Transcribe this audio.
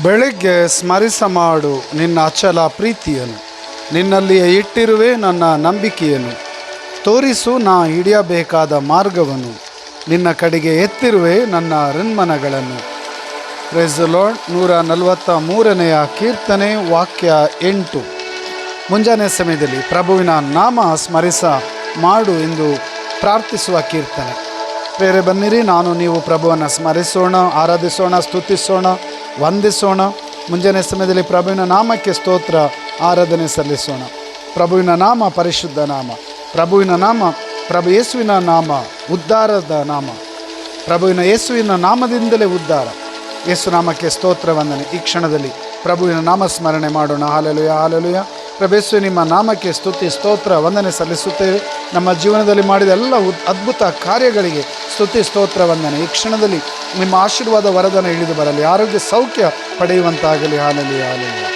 ಬೆಳಿಗ್ಗೆ ಸ್ಮರಿಸ ಮಾಡು ನಿನ್ನ ಅಚಲ ಪ್ರೀತಿಯನ್ನು, ನಿನ್ನಲ್ಲಿಯೇ ಇಟ್ಟಿರುವೆ ನನ್ನ ನಂಬಿಕೆಯನ್ನು. ತೋರಿಸು ನಾ ಹಿಡಿಯಬೇಕಾದ ಮಾರ್ಗವನ್ನು, ನಿನ್ನ ಕಡೆಗೆ ಎತ್ತಿರುವೆ ನನ್ನ ಋನ್ಮನಗಳನ್ನು. Praise the Lord. 143ನೇ ಕೀರ್ತನೆ, ವಾಕ್ಯ 8. ಮುಂಜಾನೆ ಸಮಯದಲ್ಲಿ ಪ್ರಭುವಿನ ನಾಮ ಸ್ಮರಿಸ ಮಾಡು ಎಂದು ಪ್ರಾರ್ಥಿಸುವ ಕೀರ್ತನೆ. ಬೇರೆ ಬನ್ನಿರಿ, ನಾನು ನೀವು ಪ್ರಭುವನ್ನು ಸ್ಮರಿಸೋಣ, ಆರಾಧಿಸೋಣ, ಸ್ತುತಿಸೋಣ, ವಂದಿಸೋಣ. ಮುಂಜಾನೆ ಸಮಯದಲ್ಲಿ ಪ್ರಭುವಿನ ನಾಮಕ್ಕೆ ಸ್ತೋತ್ರ, ಆರಾಧನೆ ಸಲ್ಲಿಸೋಣ. ಪ್ರಭುವಿನ ನಾಮ ಪರಿಶುದ್ಧ ನಾಮ. ಪ್ರಭುವಿನ ನಾಮ, ಪ್ರಭು ಯೇಸುವಿನ ನಾಮ ಉದ್ಧಾರದ ನಾಮ. ಪ್ರಭುವಿನ ಯೇಸುವಿನ ನಾಮದಿಂದಲೇ ಉದ್ಧಾರ. ಯೇಸು ನಾಮಕ್ಕೆ ಸ್ತೋತ್ರ, ವಂದನೆ. ಈ ಕ್ಷಣದಲ್ಲಿ ಪ್ರಭುವಿನ ನಾಮ ಸ್ಮರಣೆ ಮಾಡೋಣ. Hallelujah, hallelujah. ಪ್ರಭು ಯೇಸು, ನಿಮ್ಮ ನಾಮಕ್ಕೆ ಸ್ತುತಿ, ಸ್ತೋತ್ರ, ವಂದನೆ ಸಲ್ಲಿಸುತ್ತೇವೆ. ನಮ್ಮ ಜೀವನದಲ್ಲಿ ಮಾಡಿದ ಎಲ್ಲ ಅದ್ಭುತ ಕಾರ್ಯಗಳಿಗೆ ಸ್ತುತಿ, ಸ್ತೋತ್ರ, ವಂದನೆ. ಈ ಕ್ಷಣದಲ್ಲಿ ನಿಮ್ಮ ಆಶೀರ್ವಾದ ವರದಾನ ಇಳಿದು ಬರಲಿ, ಆರೋಗ್ಯ ಸೌಖ್ಯ ಪಡೆಯುವಂತಾಗಲಿ. Hallelujah, hallelujah.